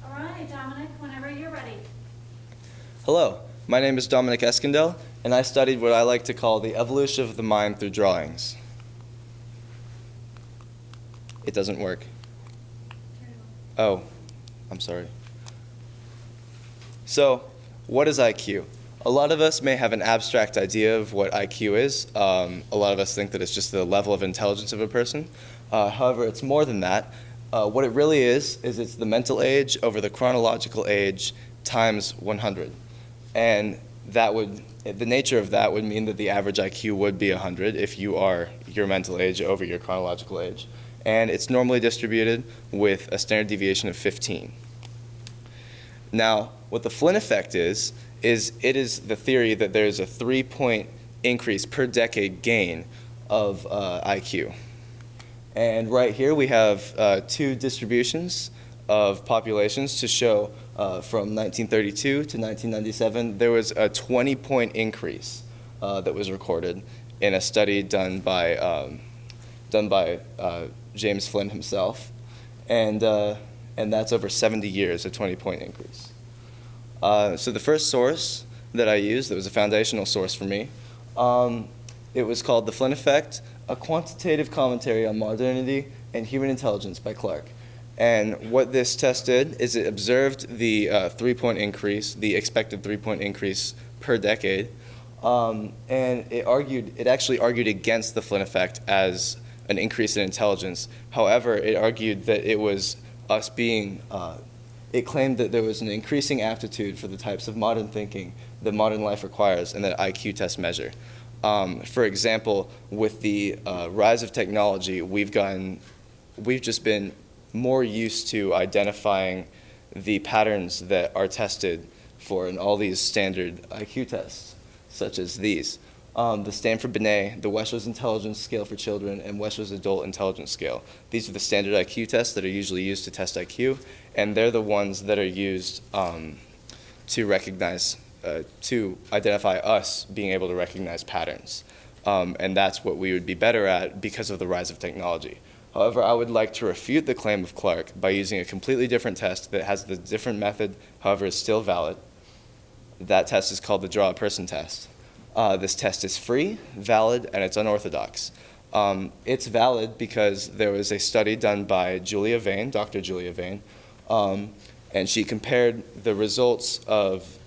All right, Dominic, whenever you're ready. Hello, my name is Dominic Escandell, and I studied what I like to call the evolution of the mind through drawings. It doesn't work. Oh, I'm sorry. So, what is IQ? A lot of us may have an abstract idea of what IQ is. A lot of us think that it's just the level of intelligence of a person. However, it's more than that. What it really is it's the mental age over the chronological age times 100. And the nature of that would mean that the average IQ would be 100 if you are your mental age over your chronological age. And it's normally distributed with a standard deviation of 15. Now, what the Flynn Effect is it is the theory that there's a 3-point increase per decade gain of IQ. And right here we have two distributions of populations to show from 1932 to 1997, there was a 20-point increase that was recorded in a study done by James Flynn himself. And that's over 70 years, a 20-point increase. So the first source that I used, that was a foundational source for me, it was called The Flynn Effect, a quantitative commentary on modernity and human intelligence by Clark. And what this test did is it observed the 3-point increase, the expected 3-point increase per decade, and it actually argued against the Flynn Effect as an increase in intelligence. However, it argued that it was us being it claimed that there was an increasing aptitude for the types of modern thinking that modern life requires and that IQ tests measure. For example, with the rise of technology, we've just been more used to identifying the patterns that are tested for in all these standard IQ tests, such as these. The Stanford-Binet, the Wechsler's Intelligence Scale for Children, and Wechsler's Adult Intelligence Scale. These are the standard IQ tests that are usually used to test IQ, and they're the ones that are used to recognize, to identify us being able to recognize patterns. And that's what we would be better at because of the rise of technology. However, I would like to refute the claim of Clark by using a completely different test that has the different method, however, is still valid. That test is called the Draw a Person test. This test is free, valid, and it's unorthodox. It's valid because there was a study done by Julia Vane, Dr. Julia Vane, and she compared the results of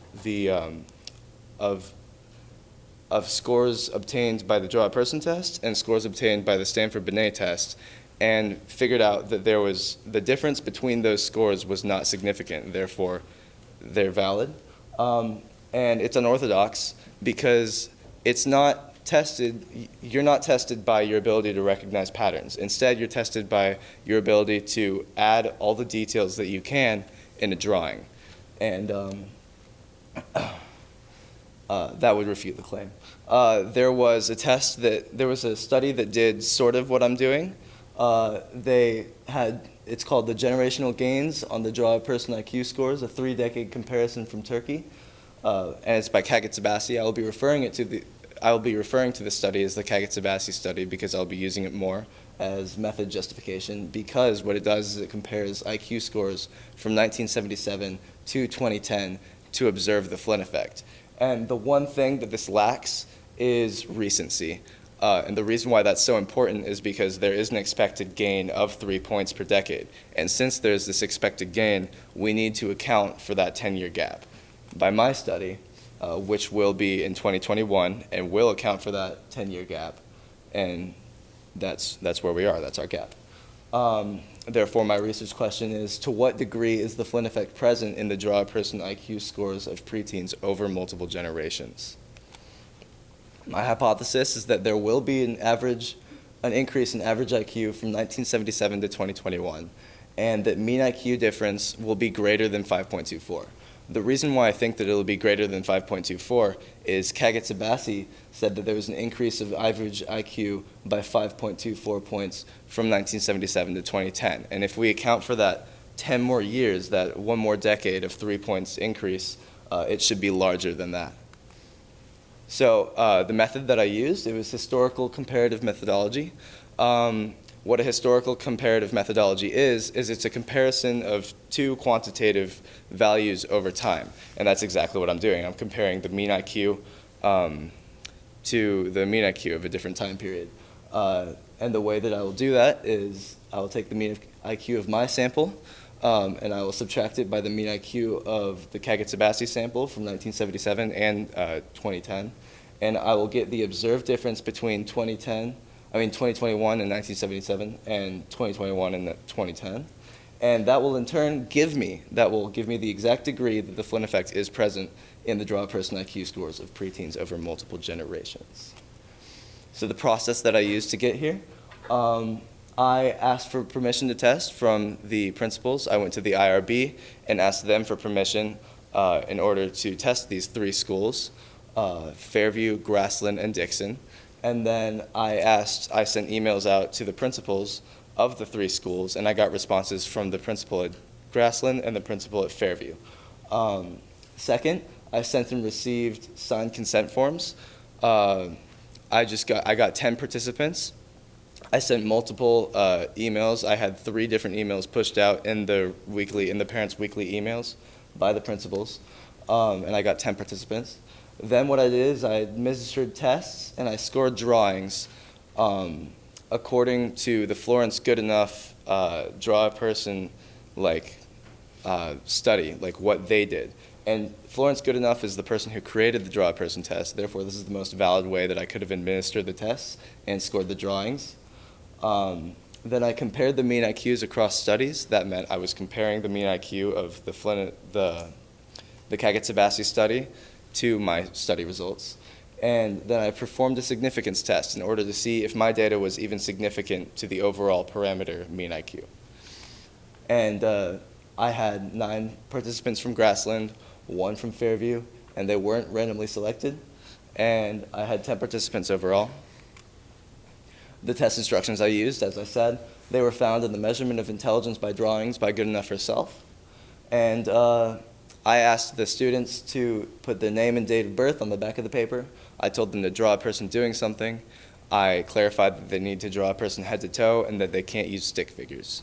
scores obtained by the Draw a Person test and scores obtained by the Stanford-Binet test, and figured out that the difference between those scores was not significant. Therefore, they're valid. And it's unorthodox because it's not tested. You're not tested by your ability to recognize patterns. Instead, you're tested by your ability to add all the details that you can in a drawing. And that would refute the claim. There was a study that did sort of what I'm doing. It's called the Generational Gains on the Draw a Person IQ Scores, a 3-decade comparison from Turkey. And it's by Kagatsabasi. I will be referring to this study as the Kagatsabasi study because I'll be using it more as method justification, because what it does is it compares IQ scores from 1977 to 2010 to observe the Flynn Effect. And the one thing that this lacks is recency. And the reason why that's so important is because there is an expected gain of 3 points per decade. And since there's this expected gain, we need to account for that 10-year gap. By my study, which will be in 2021, and will account for that 10-year gap, and that's where we are, that's our gap. Therefore, my research question is, to what degree is the Flynn Effect present in the Draw a Person IQ scores of preteens over multiple generations? My hypothesis is that there will be an increase in average IQ from 1977 to 2021, and that mean IQ difference will be greater than 5.24. The reason why I think that it will be greater than 5.24 is Kagatsabasi said that there was an increase of average IQ by 5.24 points from 1977 to 2010. And if we account for that 10 more years, that one more decade of 3 points increase, it should be larger than that. So the method that I used, it was historical comparative methodology. what a historical comparative methodology is it's a comparison of two quantitative values over time. And that's exactly what I'm doing. I'm comparing the mean IQ to the mean IQ of a different time period. And the way that I will do that is I will take the mean IQ of my sample, and I will subtract it by the mean IQ of the Kaget-Sabasi sample from 1977 and 2010. And I will get the observed difference between 2021 and 1977 and 2021 and 2010. And that will in turn give me the exact degree that the Flynn effect is present in the draw person IQ scores of preteens over multiple generations. So the process that I used to get here, I asked for permission to test from the principals. I went to the IRB and asked them for permission in order to test these three schools, Fairview, Grassland, and Dixon. And then I sent emails out to the principals of the three schools, and I got responses from the principal at Grassland and the principal at Fairview. Second, I sent and received signed consent forms. I got 10 participants. I sent multiple emails. I had 3 different emails pushed out in the parents' weekly emails by the principals, and I got 10 participants. Then what I did is I administered tests and I scored drawings according to the Florence Goodenough draw a person study, like what they did. And Florence Goodenough is the person who created the draw a person test. Therefore, this is the most valid way that I could have administered the tests and scored the drawings. Then I compared the mean IQs across studies. That meant I was comparing the mean IQ of the Kaget-Sabasi study to my study results. And then I performed a significance test in order to see if my data was even significant to the overall parameter mean IQ. And I had 9 participants from Grassland, 1 from Fairview, and they weren't randomly selected. And I had 10 participants overall. The test instructions I used, as I said, they were found in the measurement of intelligence by drawings by Goodenough herself. And I asked the students to put their name and date of birth on the back of the paper. I told them to draw a person doing something. I clarified that they need to draw a person head to toe and that they can't use stick figures.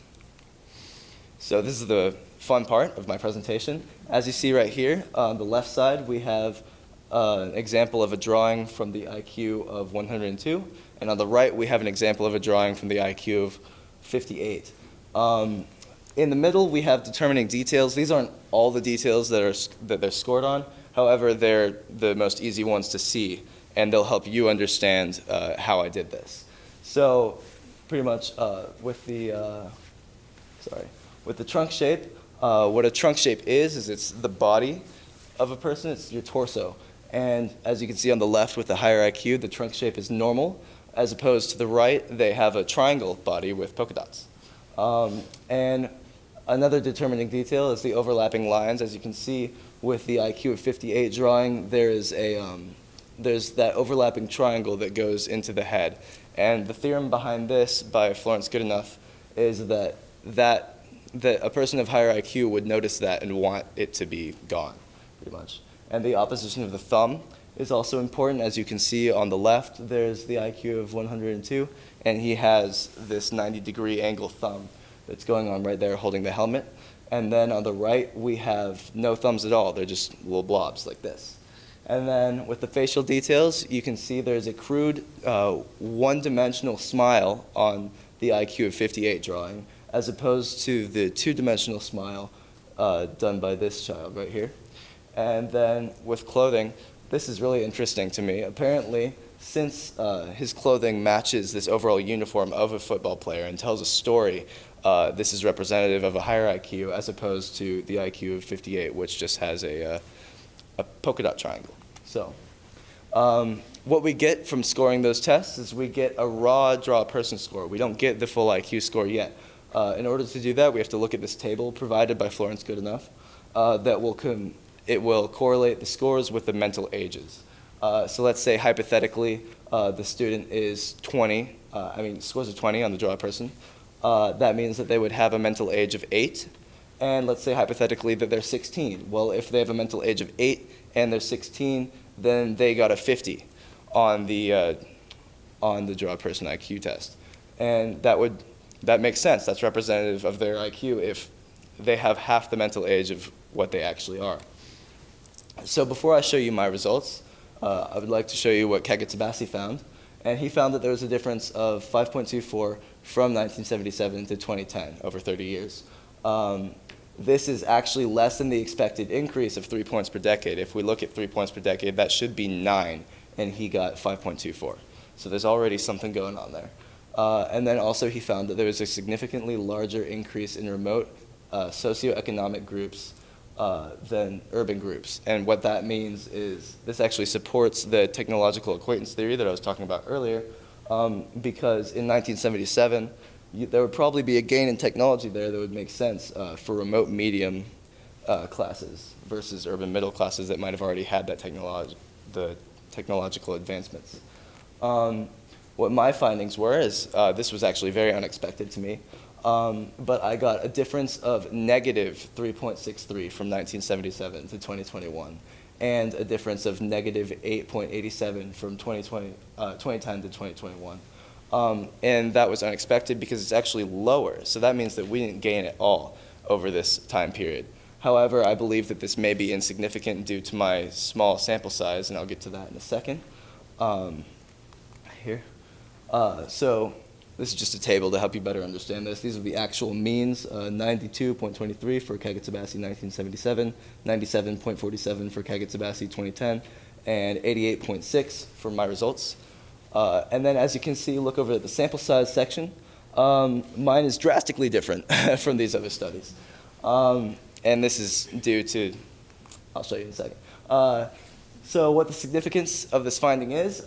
So this is the fun part of my presentation. As you see right here, on the left side, we have an example of a drawing from the IQ of 102, and on the right, we have an example of a drawing from the IQ of 58. In the middle, we have determining details. These aren't all the details that they're scored on. However, they're the most easy ones to see, and they'll help you understand how I did this. So pretty much with the trunk shape, what a trunk shape is it's the body of a person, it's your torso. And as you can see on the left with the higher IQ, the trunk shape is normal. As opposed to the right, they have a triangle body with polka dots. And another determining detail is the overlapping lines. As you can see with the IQ of 58 drawing, there's that overlapping triangle that goes into the head. And the theorem behind this by Florence Goodenough is that a person of higher IQ would notice that and want it to be gone, pretty much. And the opposition of the thumb is also important. As you can see on the left, there's the IQ of 102, and he has this 90-degree angle thumb that's going on right there holding the helmet. And then on the right, we have no thumbs at all. They're just little blobs like this. And then with the facial details, you can see there's a crude one-dimensional smile on the IQ of 58 drawing, as opposed to the two-dimensional smile done by this child right here. And then with clothing, this is really interesting to me. Apparently, since his clothing matches this overall uniform of a football player and tells a story, this is representative of a higher IQ as opposed to the IQ of 58, which just has a polka dot triangle. So what we get from scoring those tests is we get a raw draw person score. We don't get the full IQ score yet. In order to do that, we have to look at this table provided by Florence Goodenough it will correlate the scores with the mental ages. So let's say hypothetically the student is 20, scores of 20 on the draw person. That means that they would have a mental age of 8. And let's say hypothetically that they're 16. Well, if they have a mental age of 8 and they're 16, then they got a 50 on the draw person IQ test. And that would that makes sense. That's representative of their IQ if they have half the mental age of what they actually are. So before I show you my results, I would like to show you what Kagatsubasi found. And he found that there was a difference of 5.24 from 1977 to 2010, over 30 years. This is actually less than the expected increase of 3 points per decade. If we look at 3 points per decade, that should be 9, and he got 5.24. So there's already something going on there. And then also he found that there was a significantly larger increase in remote socioeconomic groups than urban groups. And what that means is this actually supports the technological acquaintance theory that I was talking about earlier, because in 1977, there would probably be a gain in technology there that would make sense for remote medium classes versus urban middle classes that might have already had that the technological advancements. What my findings were is this was actually very unexpected to me, but I got a difference of negative 3.63 from 1977 to 2021, and a difference of negative 8.87 from 2010 to 2021. And that was unexpected because it's actually lower. So that means that we didn't gain at all over this time period. However, I believe that this may be insignificant due to my small sample size, and I'll get to that in a second. Here. So this is just a table to help you better understand this. These are the actual means, 92.23 for Kagatsubasi 1977, 97.47 for Kagatsubasi 2010, and 88.6 for my results. And then as you can see, look over at the sample size section. Mine is drastically different from these other studies. And this is due to, I'll show you in a second. So what the significance of this finding is,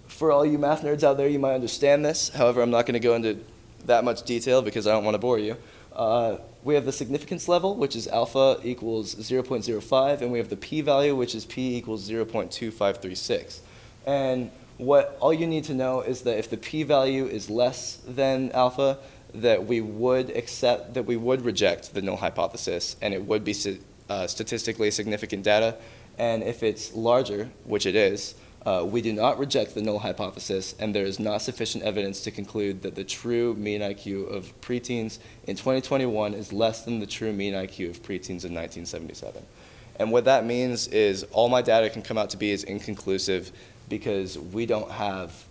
for all you math nerds out there, you might understand this. However, I'm not going to go into that much detail because I don't want to bore you. We have the significance level, which is alpha equals 0.05, and we have the p-value, which is p equals 0.2536. And what all you need to know is that if the p-value is less than alpha, that we would reject the null hypothesis, and it would be statistically significant data. And if it's larger, which it is, we do not reject the null hypothesis, and there is not sufficient evidence to conclude that the true mean IQ of preteens in 2021 is less than the true mean IQ of preteens in 1977. And what that means is all my data can come out to be is inconclusive because we don't have,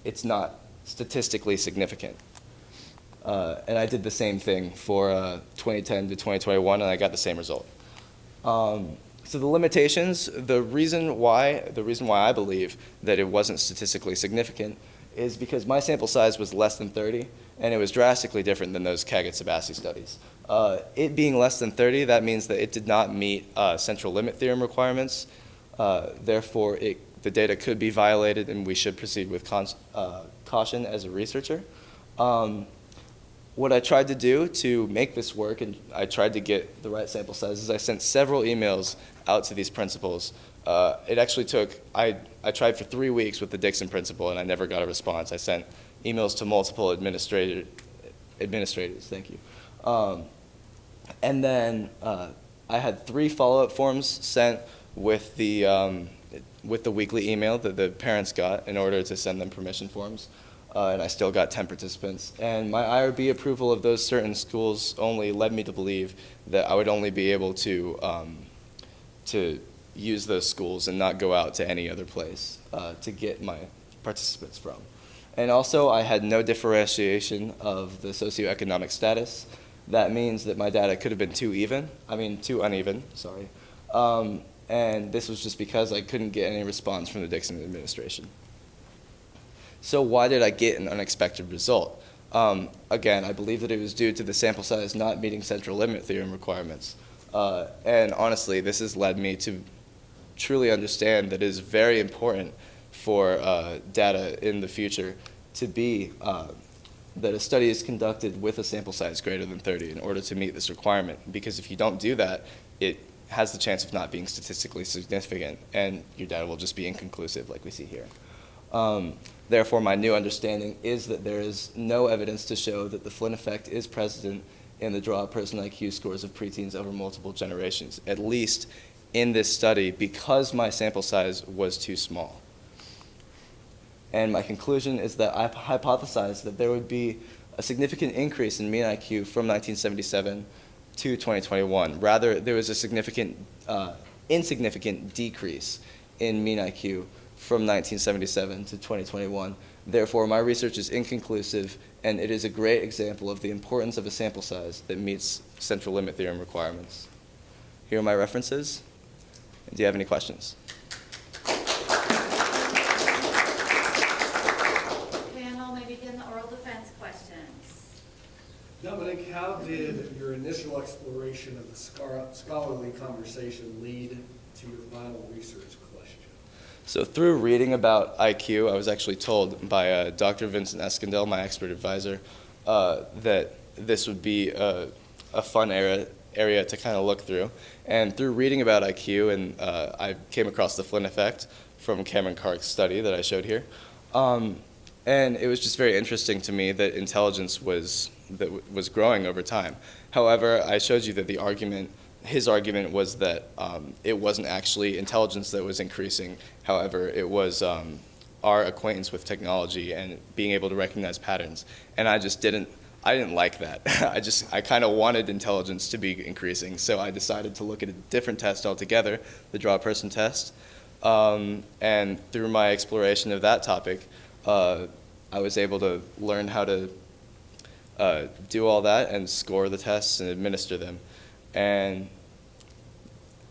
it's not statistically significant. And I did the same thing for 2010 to 2021, and I got the same result. So the limitations, the reason why I believe that it wasn't statistically significant is because my sample size was less than 30, and it was drastically different than those Kagatsubasi studies. It being less than 30, that means that it did not meet central limit theorem requirements. Therefore, the data could be violated, and we should proceed with caution as a researcher. What I tried to do to make this work, and I tried to get the right sample sizes, I sent several emails out to these principals. It actually took, I tried for 3 weeks with the Dixon principal, and I never got a response. I sent emails to multiple administrators, thank you. And then I had 3 follow-up forms sent with the weekly email that the parents got in order to send them permission forms. And I still got 10 participants. And my IRB approval of those certain schools only led me to believe that I would only be able to use those schools and not go out to any other place to get my participants from. And also, I had no differentiation of the socioeconomic status. That means that my data could have been too uneven, sorry. And this was just because I couldn't get any response from the Dixon administration. So why did I get an unexpected result? Again, I believe that it was due to the sample size not meeting central limit theorem requirements. And honestly, this has led me to truly understand that it is very important for data in the future to be that a study is conducted with a sample size greater than 30 in order to meet this requirement. Because if you don't do that, it has the chance of not being statistically significant, and your data will just be inconclusive like we see here. Therefore, my new understanding is that there is no evidence to show that the Flynn effect is present in the draw person IQ scores of preteens over multiple generations, at least in this study, because my sample size was too small. And my conclusion is that I hypothesized that there would be a significant increase in mean IQ from 1977 to 2021. Rather, there was a insignificant decrease in mean IQ from 1977 to 2021. Therefore, my research is inconclusive, and it is a great example of the importance of a sample size that meets central limit theorem requirements. Here are my references. Do you have any questions? Panel may begin the oral defense questions. Dominic, how did your initial exploration of the scholarly conversation lead to your final research question? So through reading about IQ, I was actually told by Dr. Vincent Escandell, my expert advisor, that this would be a fun area to kind of look through. And through reading about IQ, and I came across the Flynn Effect from Cameron Carrick's study that I showed here. And it was just very interesting to me that intelligence was growing over time. However, I showed you that his argument was that it wasn't actually intelligence that was increasing. However, it was our acquaintance with technology and being able to recognize patterns. And I didn't like that. I kind of wanted intelligence to be increasing. So I decided to look at a different test altogether, the draw person test. And through my exploration of that topic, I was able to learn how to do all that and score the tests and administer them. And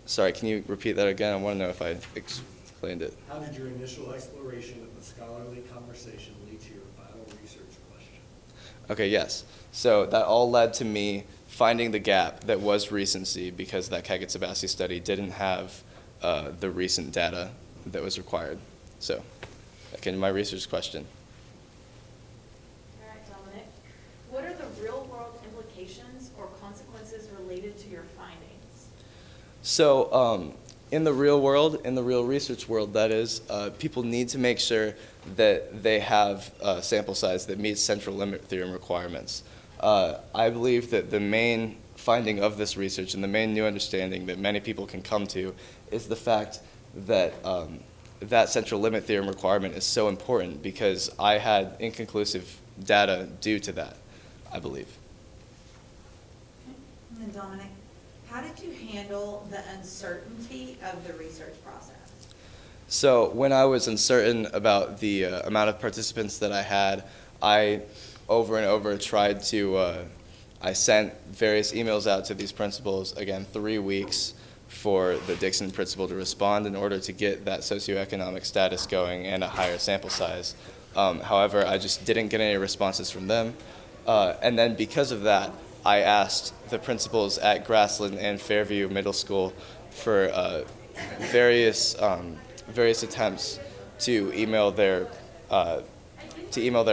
sorry, can you repeat that again? I want to know if I explained it. How did your initial exploration of the scholarly conversation lead to your final research question? Okay, yes. So that all led to me finding the gap that was recency, because that Kaget-Sebasti study didn't have the recent data that was required. So, okay, my research question. All right, Dominic. What are the real-world implications or consequences related to your findings? So in the real world, in the real research world, that is, people need to make sure that they have a sample size that meets central limit theorem requirements. I believe that the main finding of this research and the main new understanding that many people can come to is the fact that that central limit theorem requirement is so important, because I had inconclusive data due to that, I believe. And then Dominic, how did you handle the uncertainty of the research process? So when I was uncertain about the amount of participants that I had, I over and over tried to, I sent various emails out to these principals, again, 3 weeks for the Dixon principal to respond in order to get that socioeconomic status going and a higher sample size. However, I just didn't get any responses from them. And then because of that, I asked the principals at Grassland and Fairview Middle School for various attempts to email their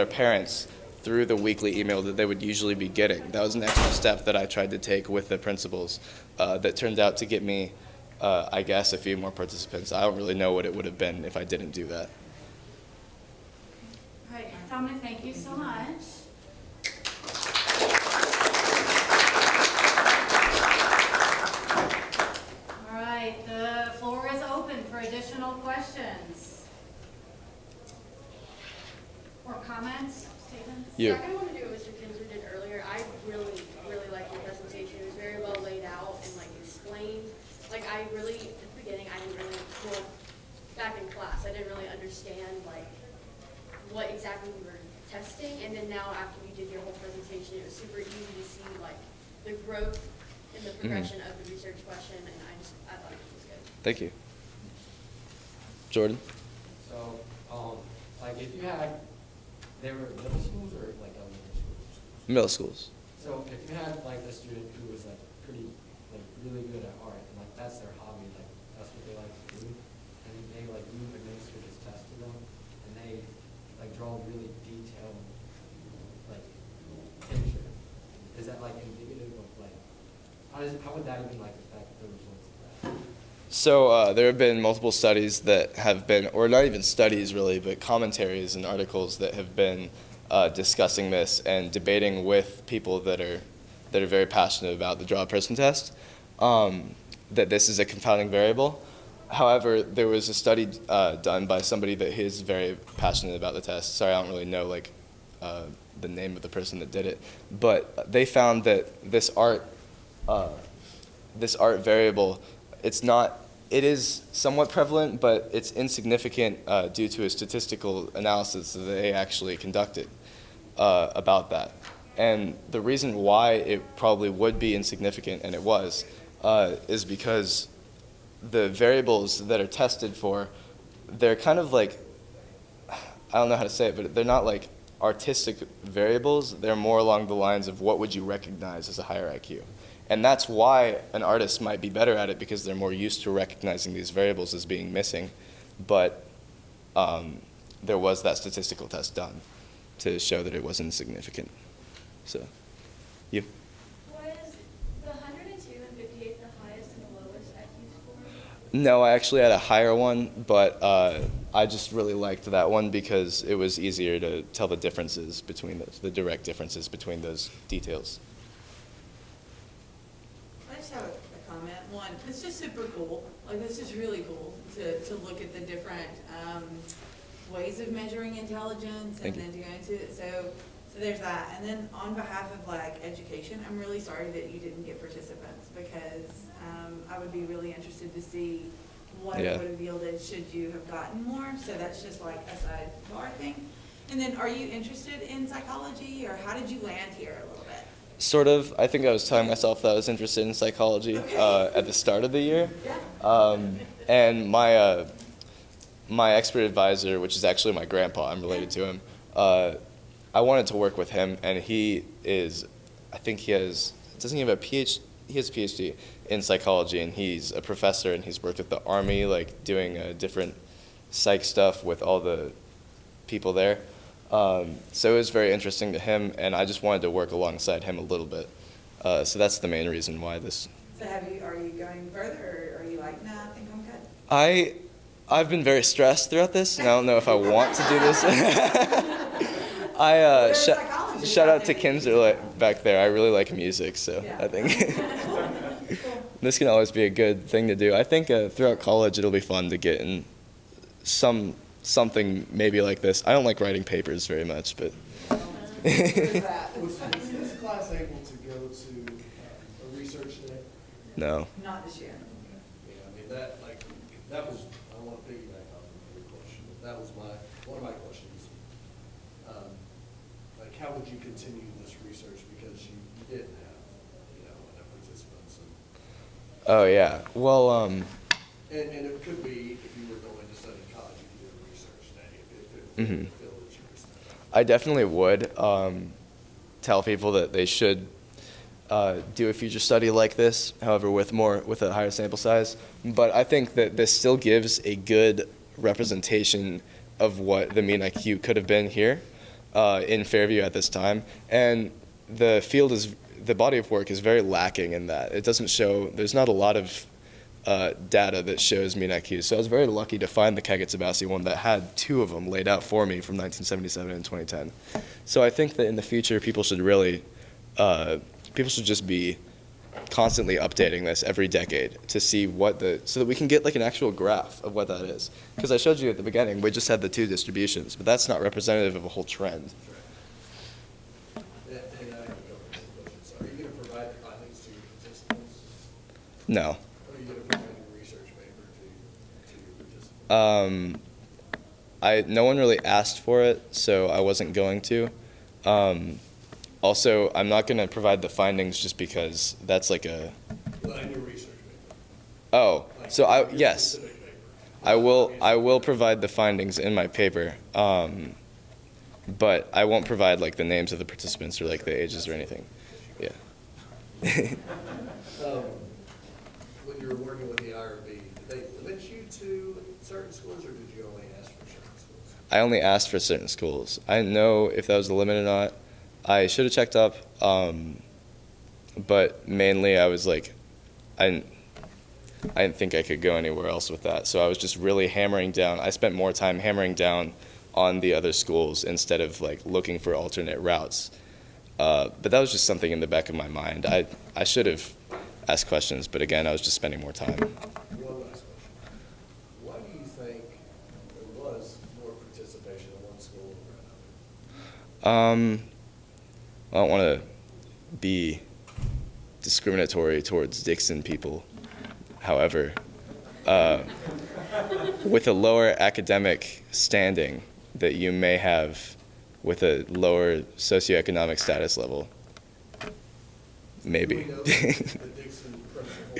parents through the weekly email that they would usually be getting. That was an extra step that I tried to take with the principals that turned out to get me, I guess, a few more participants. I don't really know what it would have been if I didn't do that. All right, Dominic, thank you so much. All right, the floor is open for additional questions or comments, statements. You. Yeah, I kind of want to do what Mr. Kinzer did earlier. I really, really liked your presentation. It was very well laid out and explained. I really, at the beginning, I didn't really, well, back in class, I didn't really understand what exactly we were testing. And then now after you did your whole presentation, it was super easy to see the growth and the progression of the research question. And I thought it was good. Thank you. Jordan? So, if you had, they were middle schools or elementary schools? Middle schools. So if you had a student who was pretty, really good at art, and that's their hobby, that's what they like to do, and they you administer this test to them, and they draw a really detailed picture. Is that indicative of how would that even affect the results of that? So there have been multiple studies that have been, or not even studies really, but commentaries and articles that have been discussing this and debating with people that are very passionate about the draw person test, that this is a confounding variable. However, there was a study done by somebody that is very passionate about the test. Sorry, I don't really know the name of the person that did it, but they found that this art variable, it is somewhat prevalent, but it's insignificant due to a statistical analysis that they actually conducted about that. And the reason why it probably would be insignificant, and it was, is because the variables that are tested for, they're kind of like, I don't know how to say it, but they're not like artistic variables. They're more along the lines of what would you recognize as a higher IQ. And that's why an artist might be better at it, because they're more used to recognizing these variables as being missing. But there was that statistical test done to show that it was insignificant. So, you? Was the 102 and 58 the highest and the lowest IQ score? No, I actually had a higher one, but I just really liked that one because it was easier to tell the differences between those, the direct differences between those details. I just have a comment. One, it's just super cool. Like, this is really cool to look at the different ways of measuring intelligence and then to go into it. So there's that. And then on behalf of like education, I'm really sorry that you didn't get participants, because I would be really interested to see what it would have yielded should you have gotten more. So that's just like a sidebar thing. And then, are you interested in psychology, or how did you land here a little bit? Sort of. I think I was telling myself that I was interested in psychology at the start of the year. Yeah. And my expert advisor, which is actually my grandpa, I'm related to him, I wanted to work with him, and he is, I think he has, doesn't he have a PhD? He has a PhD in psychology, and he's a professor, and he's worked with the Army, like doing different psych stuff with all the people there. So it was very interesting to him, and I just wanted to work alongside him a little bit. So that's the main reason why this. So are you going further, or are you like, nah, I think I'm good? I've been very stressed throughout this, and I don't know if I want to do this. Shout out to Kinzer back there. I really like music, so I think this can always be a good thing to do. I think throughout college it'll be fun to get in something maybe like this. I don't like writing papers very much, but. Was this class able to go to a research day? No. Not this year. Yeah, I mean, that was, I don't want to piggyback on your question, but that was one of my questions. Like, how would you continue this research, because you didn't have, enough participants? Oh yeah. Well. And it could be, if you were going to study in college, you could do a research day if it filled that you were studying. I definitely would tell people that they should do a future study like this, however, with a higher sample size. But I think that this still gives a good representation of what the mean IQ could have been here in Fairview at this time. And the body of work is very lacking in that. It doesn't show, there's not a lot of data that shows mean IQ. So I was very lucky to find the Kagetsubashi one that had 2 of them laid out for me from 1977 and 2010. So I think that in the future, people should just be constantly updating this every decade to see so that we can get like an actual graph of what that is. Because I showed you at the beginning, we just had the 2 distributions, but that's not representative of a whole trend. And I have a couple of questions. Are you going to provide the findings to your participants? No. Or are you going to provide your research paper to your participants? No one really asked for it, so I wasn't going to. Also, I'm not going to provide the findings just because that's like a. Well, in your research paper. Oh, Like, so your yes, specific paper. I will provide the findings in my paper, but I won't provide like the names of the participants or like the ages or anything. Yeah. When you were working with the IRB, did they limit you to certain schools, or did you only ask for certain schools? I only asked for certain schools. I didn't know if that was the limit or not. I should have checked up, but mainly I was like, I didn't think I could go anywhere else with that. So I was just really hammering down. I spent more time hammering down on the other schools instead of like looking for alternate routes. But that was just something in the back of my mind. I should have asked questions, but again, I was just spending more time. One last question. I don't want to be discriminatory towards Dixon people. However, with a lower academic standing that you may have with a lower socioeconomic status level, maybe. Do we know the Dixon principal,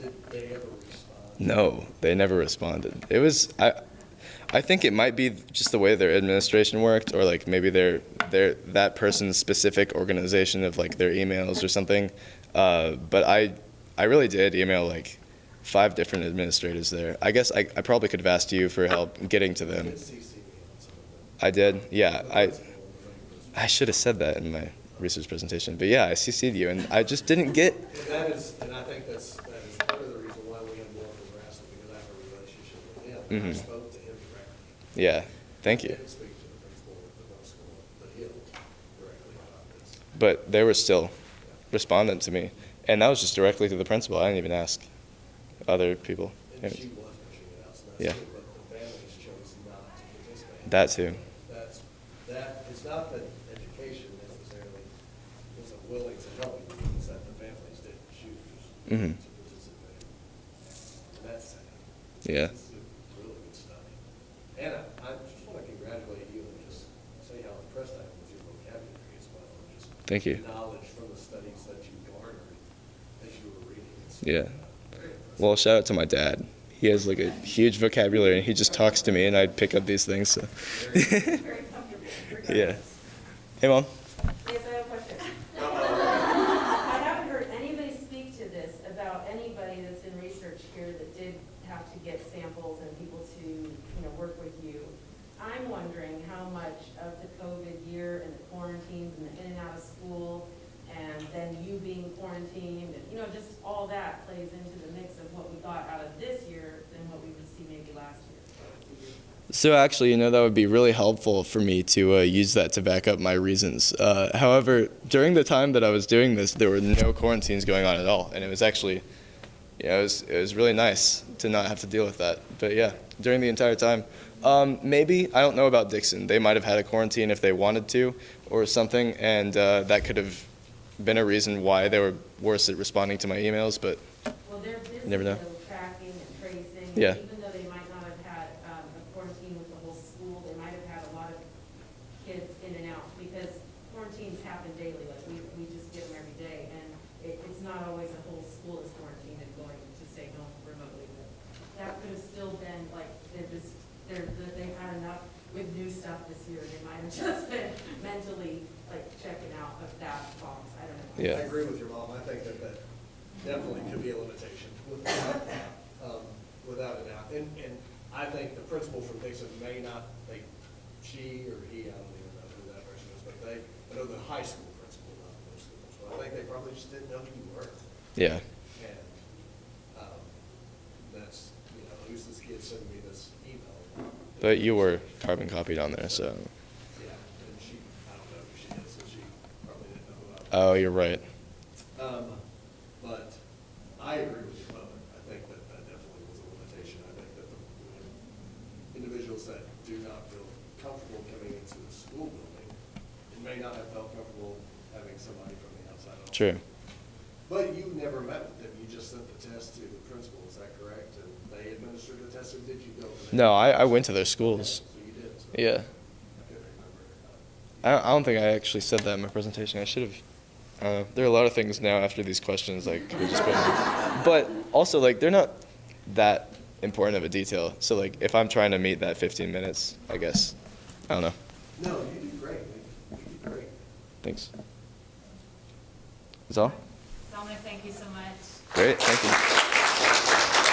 did they ever respond? No, they never responded. It was, I think it might be just the way their administration worked, or like maybe their that person's specific organization of like their emails or something. But I really did email like 5 different administrators there. I guess I probably could have asked you for help getting to them. You did CC me on some of them. I did, yeah. The principal, I should have said that in my research presentation, but yeah, I CC'd you, and I just didn't get. And I think that is part of the reason why we have more harassment, because I have a relationship with him. And I Mhm. spoke to him directly. Yeah, thank I you. didn't speak to the principal at the middle school, but him directly about this. But they were still respondent to me, and that was just directly to the principal. I didn't even ask other people. And she was pushing it out, so that's Yeah. good, but the families chose not to participate. That too. It's not that education necessarily isn't willing to help you, it's that the families didn't choose Mhm. to participate. And that's sad. Yeah. It's a really good study. And I just want to congratulate you and just say how impressed I am with your vocabulary as well. And just Thank you. knowledge from the studies that you garnered as you were reading. It's, Yeah. very impressive. Well, shout out to my dad. He has like a huge vocabulary, and he just talks to me, and I pick up these things. So. Very comfortable. Yeah. Hey, Mom. Yes, I have a question. I haven't heard anybody speak to this about anybody that's in research here that did have to get samples and people to, work with you. I'm wondering how much of the COVID year and the quarantines and the in and out of school and then you being quarantined and, just all that plays into the mix of what we got out of this year than what we would see maybe last year. So actually, that would be really helpful for me to use that to back up my reasons. However, during the time that I was doing this, there were no quarantines going on at all, and it was actually, it was really nice to not have to deal with that. But yeah, during the entire time, maybe, I don't know about Dixon. They might have had a quarantine if they wanted to or something, and that could have been a reason why they were worse at responding to my emails, but Well, they're busy Never know. though, tracking and tracing. Yeah. Even though they might not have had a quarantine with the whole school, they might have had a lot of kids in and out because quarantines happen daily. Like we just get them every day, and it's not always a whole school is quarantined and going to stay home remotely. But that could have still been like they've had enough with new stuff this year. They might have just been mentally like checking out of that box. I don't know. Yeah. I agree with your mom. I think that definitely could be a limitation, without a doubt. And I think the principal from Dixon may not think she or he, I don't even know who that person is, but I know the high school principal, not the middle school principal. I think they probably just didn't know who you were. yeah. And that's, who's this kid sending me this email? But you were carbon copied on there, so. Yeah, and she, I don't know who she is, so she probably didn't know who I was. Oh, you're right. But I agree with your mother. I think that definitely was a limitation. I think that the individuals that do not feel comfortable coming into the school building and may not have felt comfortable having somebody from the outside. also. True. But you never met with them. You just sent the test to the principal, is that correct? And they administered the test, or did you go? No, I went to their schools. So you did. So Yeah. I couldn't remember. I don't think I actually said that in my presentation. I should have. There are a lot of things now after these questions I could have just put in. But also, they're not that important of a detail. So, if I'm trying to meet that 15 minutes, I guess, I don't know. No, you did great. You did great. Thanks. That's all? Dominic, thank you so much. Great, thank you.